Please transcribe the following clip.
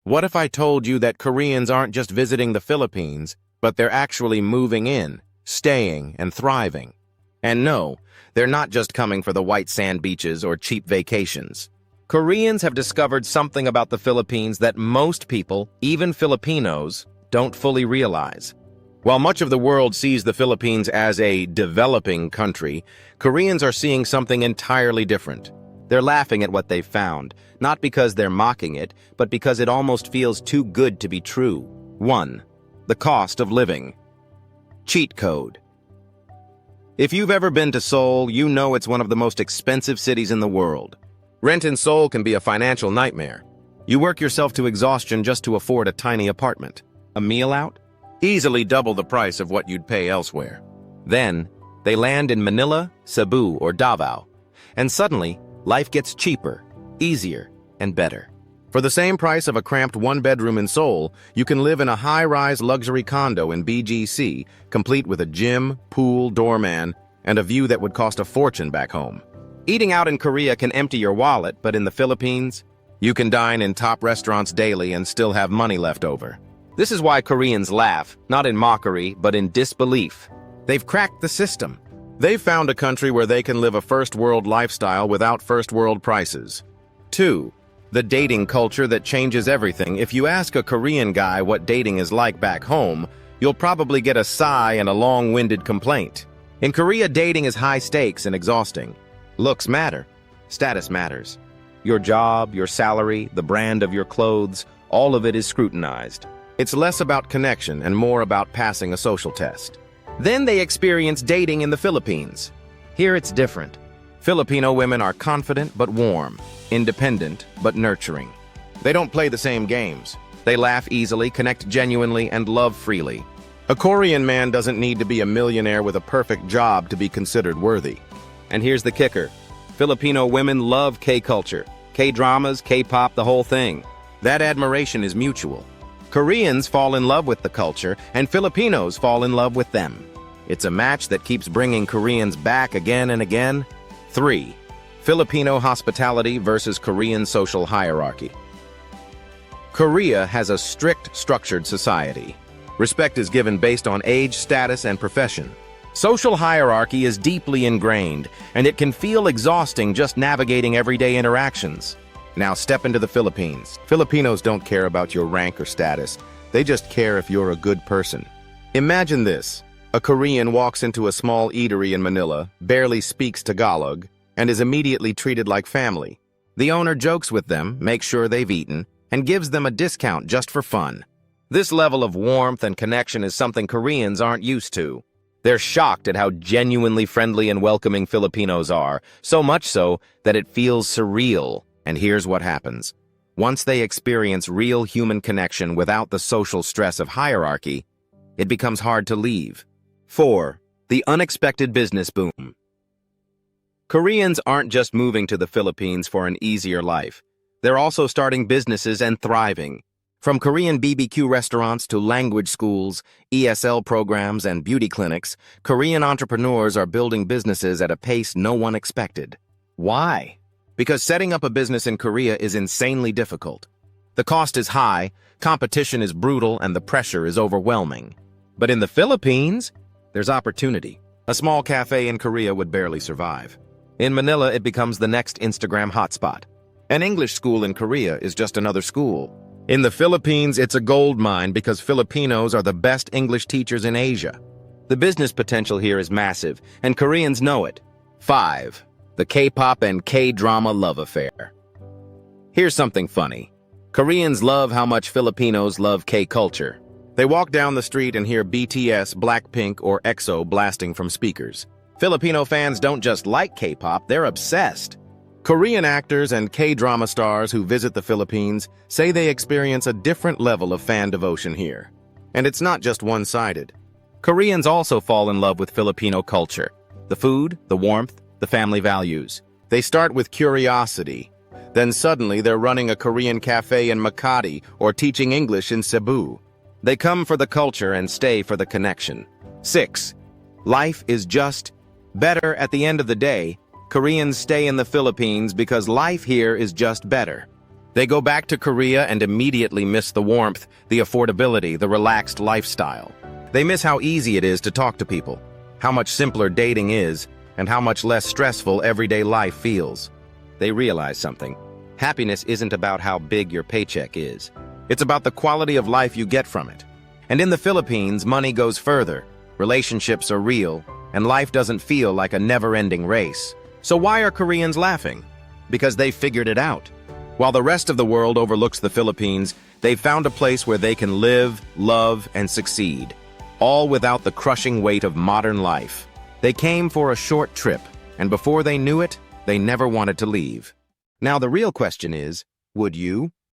What if I told you that Koreans aren't just visiting the Philippines, but they're actually moving in, staying, and thriving? And no, they're not just coming for the white sand beaches or cheap vacations. Koreans have discovered something about the Philippines that most people, even Filipinos, don't fully realize. While much of the world sees the Philippines as a developing country, Koreans are seeing something entirely different. They're laughing at what they've found, not because they're mocking it, but because it almost feels too good to be true. 1. The cost of living. Cheat code. If you've ever been to Seoul, you know it's one of the most expensive cities in the world. Rent in Seoul can be a financial nightmare. You work yourself to exhaustion just to afford a tiny apartment. A meal out? Easily double the price of what you'd pay elsewhere. Then, they land in Manila, Cebu, or Davao, and suddenly, life gets cheaper, easier, and better. For the same price of a cramped one-bedroom in Seoul, you can live in a high-rise luxury condo in BGC, complete with a gym, pool, doorman, and a view that would cost a fortune back home. Eating out in Korea can empty your wallet, but in the Philippines, you can dine in top restaurants daily and still have money left over. This is why Koreans laugh, not in mockery, but in disbelief. They've cracked the system. They've found a country where they can live a first-world lifestyle without first-world prices. 2. The dating culture that changes everything. If you ask a Korean guy what dating is like back home, you'll probably get a sigh and a long-winded complaint. In Korea, dating is high stakes and exhausting. Looks matter. Status matters. Your job, your salary, the brand of your clothes, all of it is scrutinized. It's less about connection and more about passing a social test. Then they experience dating in the Philippines. Here it's different. Filipino women are confident but warm, independent but nurturing. They don't play the same games. They laugh easily, connect genuinely, and love freely. A Korean man doesn't need to be a millionaire with a perfect job to be considered worthy. And here's the kicker. Filipino women love K-culture, K-dramas, K-pop, the whole thing. That admiration is mutual. Koreans fall in love with the culture, and Filipinos fall in love with them. It's a match that keeps bringing Koreans back again and again. 3. Filipino hospitality versus Korean social hierarchy. Korea has a strict, structured society. Respect is given based on age, status, and profession. Social hierarchy is deeply ingrained, and it can feel exhausting just navigating everyday interactions. Now step into the Philippines. Filipinos don't care about your rank or status. They just care if you're a good person. Imagine this. A Korean walks into a small eatery in Manila, barely speaks Tagalog, and is immediately treated like family. The owner jokes with them, makes sure they've eaten, and gives them a discount just for fun. This level of warmth and connection is something Koreans aren't used to. They're shocked at how genuinely friendly and welcoming Filipinos are, so much so that it feels surreal. And here's what happens. Once they experience real human connection without the social stress of hierarchy, it becomes hard to leave. 4. The unexpected business boom. Koreans aren't just moving to the Philippines for an easier life. They're also starting businesses and thriving. From Korean BBQ restaurants to language schools, ESL programs, and beauty clinics, Korean entrepreneurs are building businesses at a pace no one expected. Why? Because setting up a business in Korea is insanely difficult. The cost is high, competition is brutal, and the pressure is overwhelming. But in the Philippines, there's opportunity. A small cafe in Korea would barely survive. In Manila, it becomes the next Instagram hotspot. An English school in Korea is just another school. In the Philippines, it's a gold mine because Filipinos are the best English teachers in Asia. The business potential here is massive, and Koreans know it. 5. The K-pop and K-drama love affair. Here's something funny. Koreans love how much Filipinos love K-culture. They walk down the street and hear BTS, Blackpink, or EXO blasting from speakers. Filipino fans don't just like K-pop, they're obsessed. Korean actors and K-drama stars who visit the Philippines say they experience a different level of fan devotion here. And it's not just one-sided. Koreans also fall in love with Filipino culture. The food, the warmth, the family values. They start with curiosity. Then suddenly they're running a Korean cafe in Makati or teaching English in Cebu. They come for the culture and stay for the connection. 6. Life is just better. At the end of the day, Koreans stay in the Philippines because life here is just better. They go back to Korea and immediately miss the warmth, the affordability, the relaxed lifestyle. They miss how easy it is to talk to people, how much simpler dating is, and how much less stressful everyday life feels. They realize something. Happiness isn't about how big your paycheck is. It's about the quality of life you get from it. And in the Philippines, money goes further. Relationships are real, and life doesn't feel like a never-ending race. So why are Koreans laughing? Because they figured it out. While the rest of the world overlooks the Philippines, they've found a place where they can live, love, and succeed, all without the crushing weight of modern life. They came for a short trip, and before they knew it, they never wanted to leave. Now the real question is, would you?